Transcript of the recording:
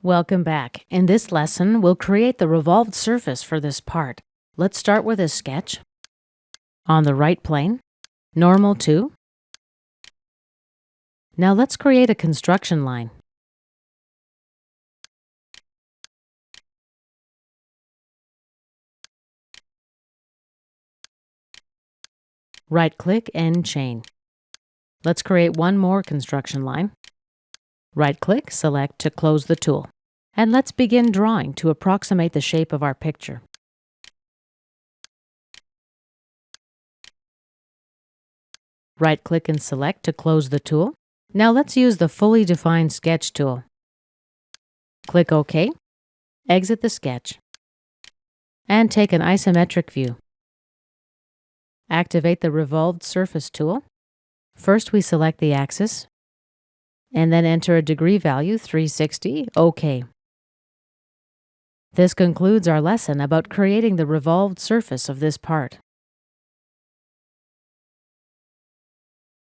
Welcome back. In this lesson, we'll create the revolved surface for this part. Let's start with a sketch. On the right plane, normal to. Now let's create a construction line. Right-click and chain. Let's create one more construction line. Right-click, select to close the tool. And let's begin drawing to approximate the shape of our picture. Right-click and select to close the tool. Now let's use the fully defined sketch tool. Click OK, exit the sketch, and take an isometric view. Activate the Revolved Surface tool. First we select the axis, and then enter a degree value, 360, OK. This concludes our lesson about creating the revolved surface of this part.